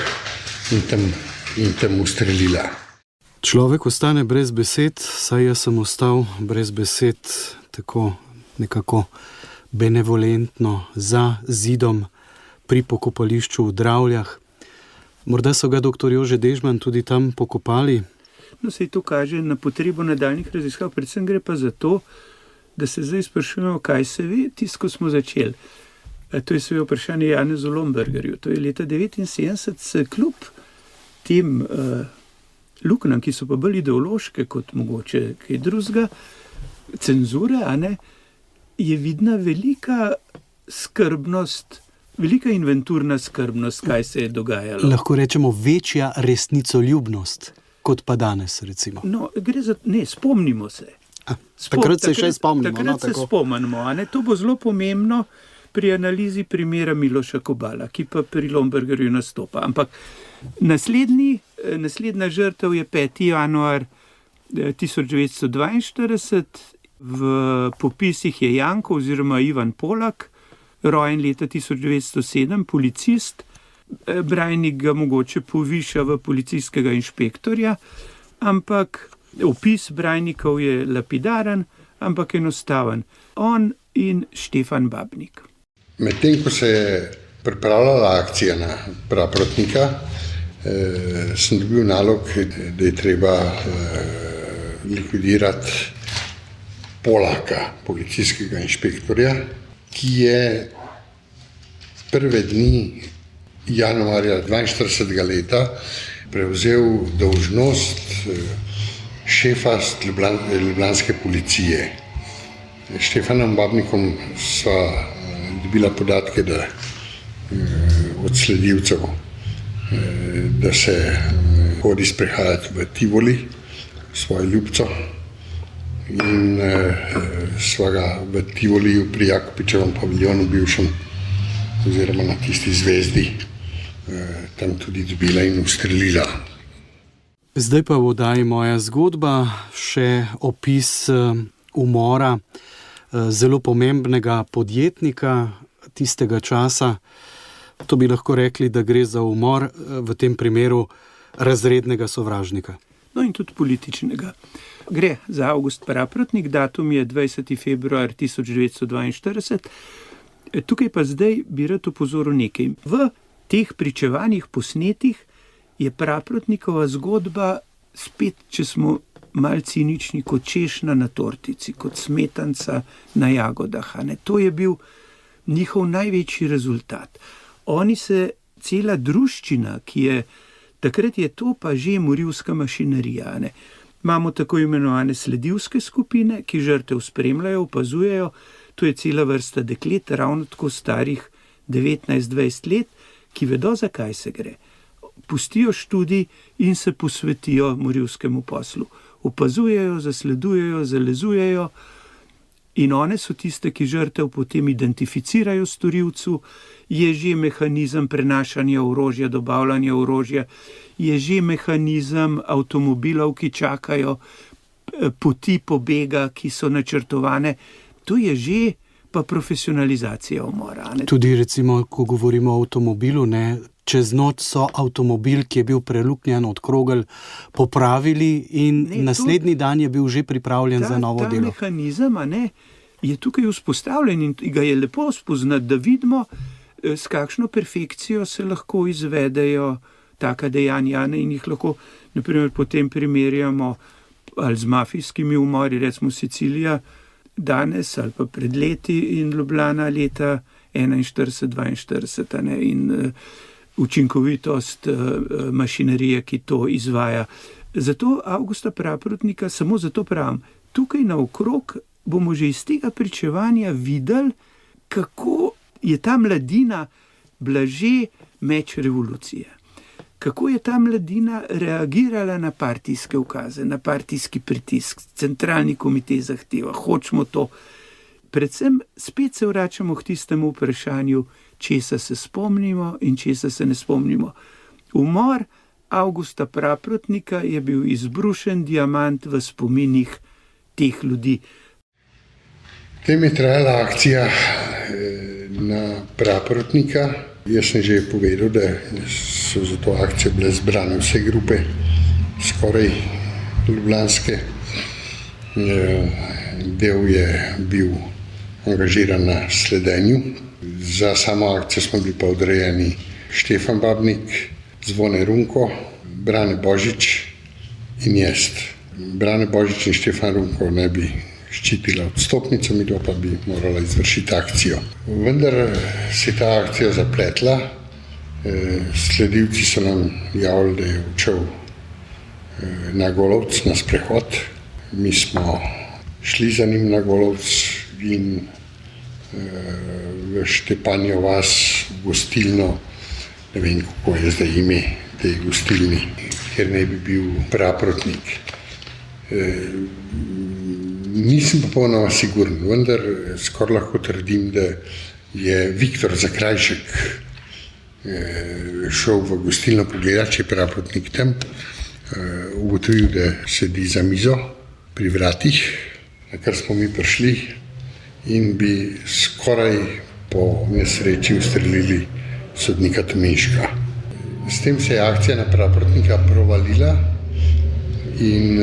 S3: in tam ustrelila.
S1: Človek ostane brez besed, saj jaz sem ostal brez besed, tako nekako benevolentno za zidom pri pokopališču v Dravljah. Morda so ga dr. Jože Dežman tudi tam pokopali?
S2: No, se to kaže na potrebo nadaljnjih raziskav, predvsem gre pa za to, da se zdaj sprašujemo, kaj se ve, tisto, ko smo začeli. To je seveda vprašanje Janezu Lombergerju. To je leta 1979 se kljub tem luknjam, ki so pa bolj ideološke kot mogoče kaj drugega, cenzure, je vidna velika skrbnost, velika inventurna skrbnost, kaj se je dogajalo.
S1: Lahko rečemo večja resnicoljubnost, kot pa danes, recimo.
S2: No, gre za, spomnimo se.
S1: Takrat se še spomnimo.
S2: Takrat se spomnimo, to bo zelo pomembno pri analizi primera Miloša Kobala, ki pa pri Lombergerju nastopa. Ampak naslednja žrtev je 5. januar 1942, v popisih je Janko oziroma Ivan Polak, rojen leta 1907, policist, Brajnik ga mogoče poviša v policijskega inšpektorja, ampak opis Brajnikov je lapidaren, ampak enostaven. On in Štefan Babnik.
S3: Medtem, ko se je pripravljala akcija na Praprotnika, sem dobil nalog, da je treba likvidirati Polaka, policijskega inšpektorja, ki je prve dni januarja 42. leta prevzel dolžnost šefa ljubljanske policije. Štefanom Babnikom sva dobila podatke, da od sledilcev, da se hodi sprehajati v Tivoli, svojo ljubco, in sva ga v Tivoliju pri Jakopičevem paviljonu bivšem, oziroma na tisti zvezdi, tam tudi dobila in ustrelila.
S1: Zdaj pa v oddaji Moja zgodba še opis umora zelo pomembnega podjetnika tistega časa. To bi lahko rekli, da gre za umor, v tem primeru razrednega sovražnika.
S2: No in tudi političnega. Gre za Avgust Praprotnik, datum je 20. februar 1942. Tukaj pa zdaj bi rad opozoril nekaj. V teh pričevanjih posnetih je Praprotnikova zgodba spet, če smo mal cinični, kot češnja na tortici, kot smetanca na jagodah. To je bil njihov največji rezultat. Oni se, cela druščina, ki je, takrat je to pa že morilska mašinerija. Imamo tako imenovane sledilske skupine, ki žrtev spremljajo, opazujejo, To je cela vrsta deklet, ravno tako starih 19-20 let, ki vedo, zakaj se gre. Pustijo študij in se posvetijo morilskemu poslu. Opazujejo, zasledujejo, zalezujejo in one so tiste, ki žrtev potem identificirajo storilcu, je že mehanizem prenašanja orožja, dobavljanja orožja, je že mehanizem avtomobilov, ki čakajo, poti pobega, ki so načrtovane. To je že pa profesionalizacija umora.
S1: Tudi recimo, ko govorimo o avtomobilu, čez noč so avtomobil, ki je bil preluknjan od krogel, popravili in naslednji dan je bil že pripravljen za novo delo.
S2: Ta mehanizem je tukaj vzpostavljen in ga je lepo spoznati, da vidimo, s kakšno perfekcijo se lahko izvedejo taka dejanja in jih lahko naprimer potem primerjamo ali z mafijskimi umori, recimo Sicilija danes ali pa pred leti in Ljubljana leta 41-42 in učinkovitost mašinerije, ki to izvaja. Zato Avgusta Praprotnika, samo zato pravim, tukaj naokrog bomo že iz tega pričevanja videli, kako je ta mladina bila že meč revolucije. Kako je ta mladina reagirala na partijske ukaze, na partijski pritisk, centralni komitej zahteva, hočemo to. Predvsem spet se vračamo k tistemu vprašanju, česa se spomnimo in česa se ne spomnimo. Umor Avgusta Praprotnika je bil izbrušen diamant v spominih teh ljudi.
S3: Tem je trajala akcija na Praprotnika. Jaz sem že povedal, da so za to akcijo bile zbrane vse grupe, skoraj ljubljanske. Del je bil angažiran na sledenju. Za samo akcijo smo bili pa odrejeni Štefan Babnik, Zvone Runko, Brane Božič in jaz. Brane Božič in Štefan Runko ne bi ščitila odstopnico, mi pa bi morala izvršiti akcijo. Vendar se je ta akcija zapletla. Sledilci so nam javili, da je odšel na Golovc na sprehod. Mi smo šli za njim na Golovc in v Štepanjo vas v gostilno, ne vem, kako je zdaj ime tej gostilni, kjer naj bi bil Praprotnik. Nisem popolnoma siguren, vendar skoraj lahko trdim, da je Viktor Zakrajšek šel v gostilno pogledati, če je Praprotnik tam, ugotovil, da sedi za mizo pri vratih, na kar smo mi prišli in bi skoraj po nesreči ustrelili sodnika Tominška. S tem se je akcija na Praprotnika provalila in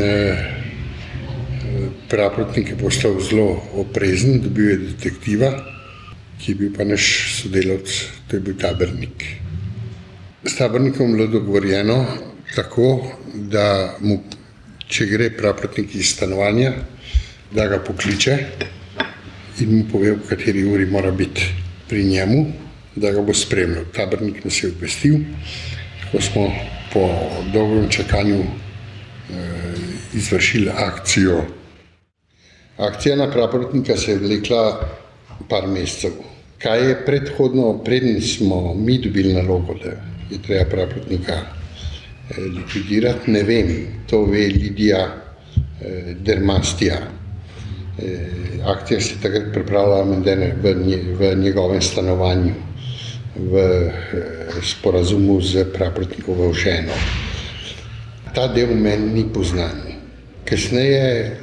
S3: Praprotnik je postal zelo oprezen, dobil je detektiva, ki je bil pa naš sodelavec, to je bil Tabernik. S Tabernikom je bilo dogovorjeno tako, da mu, če gre Praprotnik iz stanovanja, da ga pokliče in mu pove, v kateri uri mora biti pri njemu, da ga bo spremljal. Tabernik nas je obvestil, ko smo po dolgem čakanju izvršili akcijo. Akcija na Praprotnika se je vlekla par mesecev. Kaj je predhodno, preden smo mi dobili nalogo, da je treba Praprotnika likvidirati, ne vem. To ve Lidija Dermastija. Akcija se je takrat pripravila v njegovem stanovanju, v sporazumu z Praprotnikovo ženo. Ta del meni ni poznan. Kasneje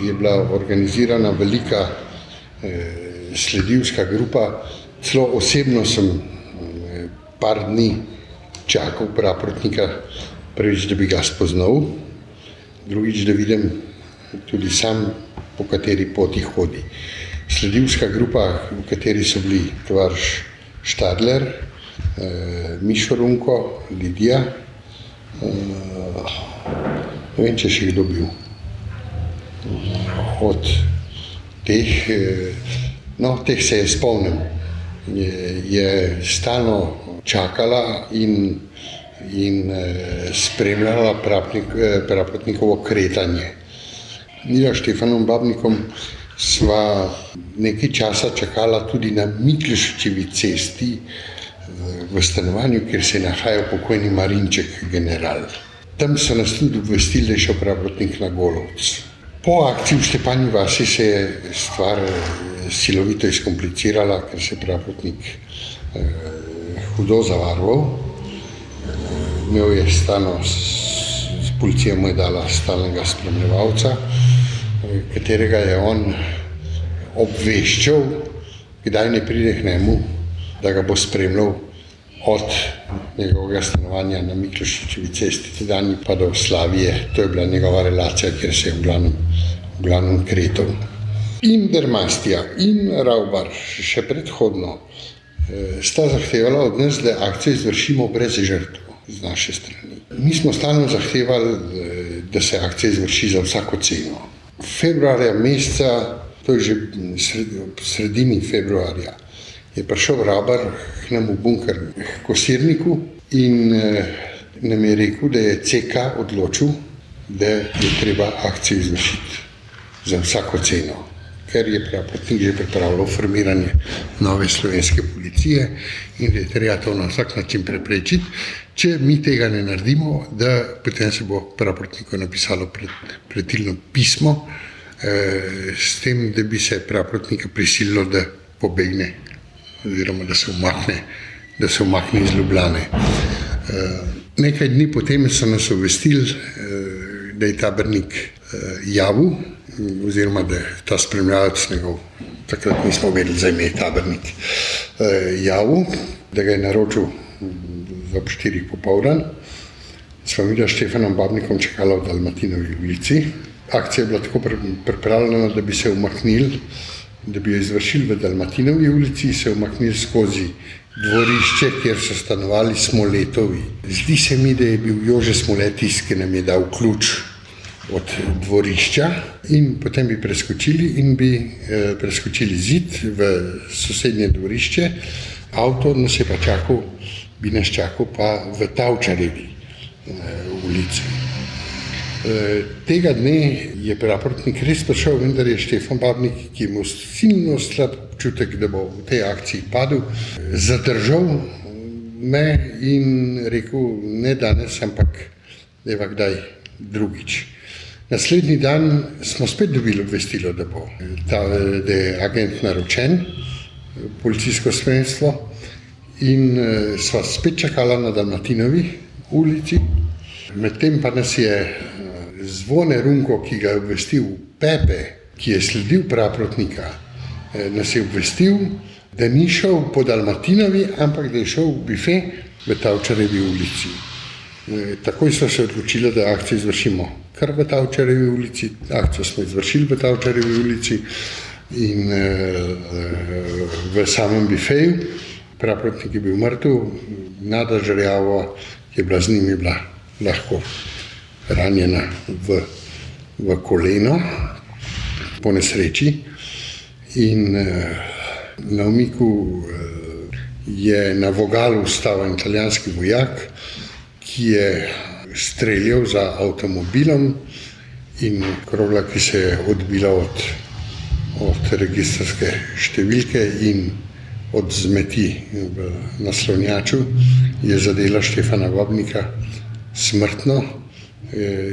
S3: je bila organizirana velika sledilska grupa. Celo osebno sem par dni čakal Praprotnika, prvič, da bi ga spoznal, drugič, da vidim tudi sam, po kateri poti hodi. Sledilska grupa, v kateri so bili tovariš Štadler, Mišo Runko, Lidija, ne vem, če še kdo bil. Od teh, teh se je spomnim, je stalno čakala in spremljala Praprotnikovo kretanje. Mila Štefanom Babnikom sva nekaj časa čakala tudi na Miklošičevi cesti v stanovanju, kjer se je nahajal pokojni Marinček general. Tam so nas tudi obvestili, da je šel praprotnik na Golovec. Po akciji v Štepanji vasi se je stvar silovito izkomplicirala, ker se je praprotnik hudo zavarval. Imel je stalno, policija mu je dala stalnega spremljevalca, katerega je on obveščal, kdaj ne pride k njemu, da ga bo spremljal od njegovega stanovanja na Miklošičevi cesti, tedanji pa do Slavije. To je bila njegova relacija, kjer se je v glavnem kretal. In Dermastija in Ravbar še predhodno sta zahtevala od nas, da akcijo izvršimo brez žrtev z naše strani. Mi smo stalno zahtevali, da se akcija izvrši za vsako ceno. Februarja meseca, to je že sredini februarja, je prišel Ravbar k nam v bunker k Kosirniku in nam je rekel, da je CK odločil, da je treba akcijo izvršiti za vsako ceno, ker je praprotnik že pripravljal formiranje nove slovenske policije in da je treba to na vsak način preprečiti. Če mi tega ne naredimo, da potem se bo praprotniku napisalo pretilno pismo s tem, da bi se praprotnika prisililo, da pobegne oziroma da se umakne iz Ljubljane. Nekaj dni potem so nas obvestili, da je tabornik javil, oziroma da je ta spremljalec njegov, takrat nismo vedeli za ime tabornik, javil, da ga je naročil ob 4 popoldan. Sva videla s Štefanom Babnikom čakala v Dalmatinovi ulici. Akcija je bila tako pripravljena, da bi se umaknili, da bi jo izvršili v Dalmatinovi ulici, se umaknili skozi dvorišče, kjer so stanovali Smoletovi. Zdi se mi, da je bil Jože Smolet tisti, ki nam je dal ključ od dvorišča in potem bi preskočili zid v sosednje dvorišče. Avto nas je pa bi nas čakal pa v Tavčarjevi ulici. Tega dne je praprotnik res prišel, vendar je Štefan Babnik, ki je imel silno slab občutek, da bo v tej akciji padel, zadržal me in rekel, ne danes, ampak deva kdaj drugič. Naslednji dan smo spet dobili obvestilo, da je agent naročen, policijsko spremstvo, in sva spet čakala na Dalmatinovi ulici. Medtem pa nas je Zvone Runko, ki ga je obvestil Pepe, ki je sledil praprotnika, nas je obvestil, da ni šel po Dalmatinovi, ampak da je šel v bife v Tavčarjevi ulici. Takoj smo se odločili, da akcijo izvršimo kar v Tavčarjevi ulici. Akcijo smo izvršili v Tavčarjevi ulici in v samem bifeju. Praprotnik je bil mrtev, Nada Žerjava je bila z njimi lahko ranjena v koleno po nesreči in na umiku je na vogalu stal italijanski vojak, ki je streljal za avtomobilom in krogla, ki se je odbila od registrske številke in od zmeti v naslovnjaču, je zadela Štefana Babnika smrtno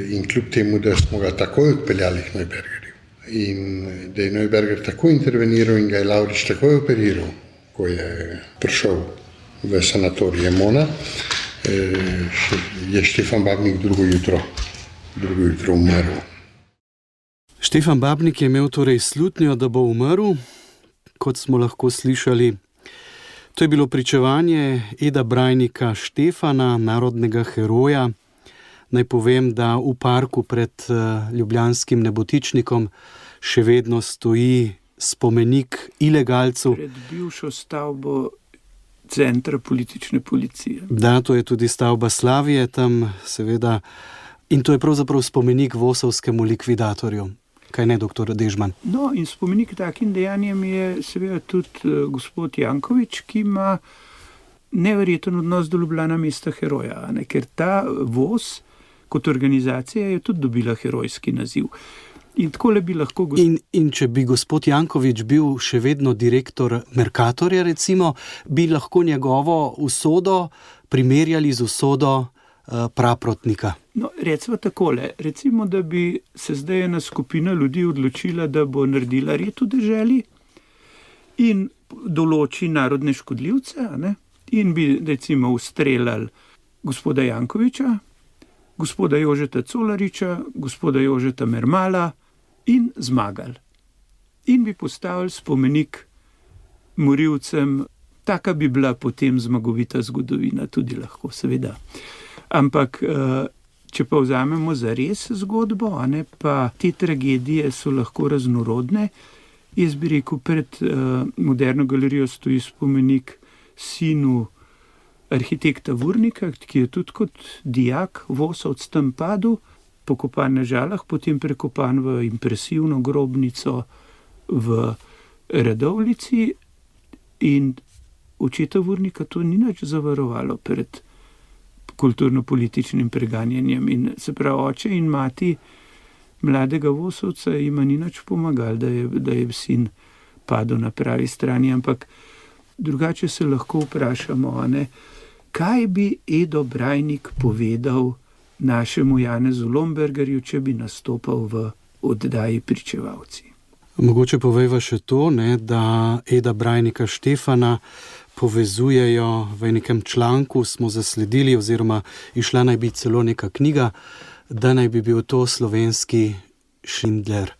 S3: in kljub temu, da smo ga takoj odpeljali k Neubergerju. In da je Neuberger takoj interveniral in ga je Lavrič takoj operiral, ko je prišel v sanatorij Emona, je Štefan Babnik drugo jutro umrl.
S1: Štefan Babnik je imel torej slutnjo, da bo umrl, kot smo lahko slišali. To je bilo pričevanje Eda Brajnika Štefana, narodnega heroja. Naj povem, da v parku pred ljubljanskim Nebotičnikom še vedno stoji spomenik ilegalcev.
S2: Pred bivšo stavbo centra politične policije.
S1: Da, to je tudi stavba Slavije tam, seveda. In to je pravzaprav spomenik vosovskemu likvidatorju. Kaj ne, doktor Dežman?
S2: No, in spomenik takim dejanjem je seveda tudi gospod Janković, ki ima neverjeten odnos do Ljubljana, mesta heroja, ker ta voz kot organizacija je tudi dobila herojski naziv. In tako bi lahko
S1: In če bi gospod Janković bil še vedno direktor Mercatorja, recimo, bi lahko njegovo usodo primerjali z usodo Praprotnika.
S2: No, recimo takole, recimo, da bi se zdaj ena skupina ljudi odločila, da bo naredila red v deželi in določi narodne škodljivce, in bi recimo ustreljali gospoda Jankovića, gospoda Jožeta Colariča, gospoda Jožeta Mermala in zmagali. In bi postavili spomenik morilcem, taka bi bila potem zmagovita zgodovina, tudi lahko, seveda. Ampak, če pa vzamemo za res zgodbo, pa te tragedije so lahko raznorodne. Jaz bi rekel, pred Moderno galerijo stoji spomenik sinu arhitekta Vurnika, ki je tudi kot dijak Vosovc tam padel, pokopan na Žalah, potem prekopan v impresivno grobnico v Radovljici, in očeta Vurnika to ni nič zavarovalo pred kulturno-političnim preganjanjem. In se pravi, oče in mati mladega Vosovca jima ni nič pomagal, da je sin padel na pravi strani, ampak drugače se lahko vprašamo, kaj bi Edo Brajnik povedal našemu Janezu Lombergarju, če bi nastopal v oddaji Pričevalci.
S1: Mogoče povejva še to, da Eda Brajnika Štefana povezujejo v nekem članku, smo zasledili, oziroma išla naj bi celo neka knjiga, da naj bi bil to slovenski Schindler.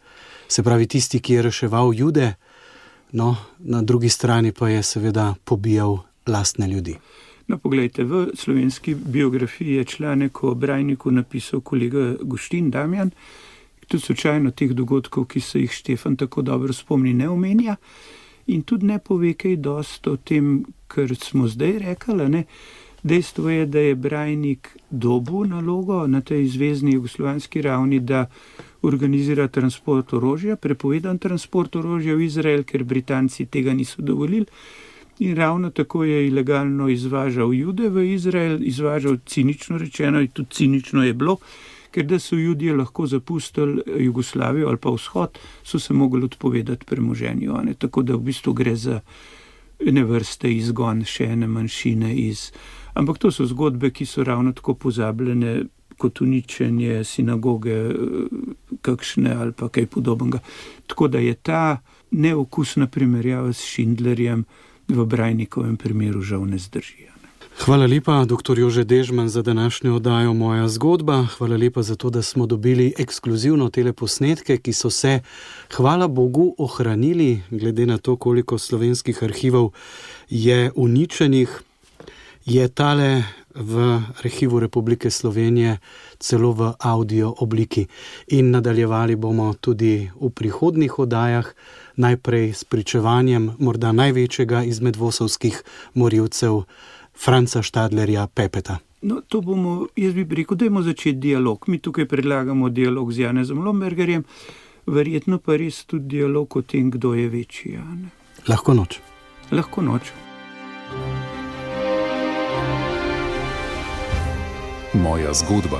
S1: Se pravi, tisti, ki je reševal Jude, no, na drugi strani pa je seveda pobijal lastne ljudi.
S2: No, poglejte, v slovenski biografiji je članek o Brajniku napisal kolega Guštin Damjan, tudi slučajno teh dogodkov, ki se jih Štefan tako dobro spomni, ne omenja, in tudi ne pove kaj dosti o tem, kar smo zdaj rekli. Dejstvo je, da je Brajnik dobil nalogo na tej zvezni jugoslovanski ravni, da organizira transport orožja, prepovedan transport orožja v Izrael, ker Britanci tega niso dovolili. In ravno tako je ilegalno izvažal Jude v Izrael, izvažal cinično rečeno, in tudi cinično je bilo, ker da so Judje lahko zapustili Jugoslavijo ali pa vzhod, so se mogli odpovedati premoženju. Tako da v bistvu gre za ene vrste izgon še ene manjšine Ampak to so zgodbe, ki so ravno tako pozabljene kot uničenje sinagoge kakšne ali pa kaj podobnega. Tako da je ta neokusna primerjava s Schindlerjem v Brajnikovem primeru žal ne zdrži.
S1: Hvala lepa, dr. Jože Dežman, za današnjo oddajo Moja zgodba. Hvala lepa za to, da smo dobili ekskluzivno teleposnetke, ki so se, hvala Bogu, ohranili, glede na to, koliko slovenskih arhivov je uničenih. Je tale v Arhivu Republike Slovenije celo v audio obliki. In nadaljevali bomo tudi v prihodnjih oddajah, najprej s pričevanjem morda največjega izmed vosovskih morilcev, Franca Štadlerja Pepeta.
S2: No, to bomo, jaz bi rekel, dajmo začeti dialog. Mi tukaj predlagamo dialog z Janezom Lombergarjem, verjetno pa res tudi dialog o tem, kdo je večji.
S1: Lahko noč.
S2: Lahko noč.
S4: Moja zgodba.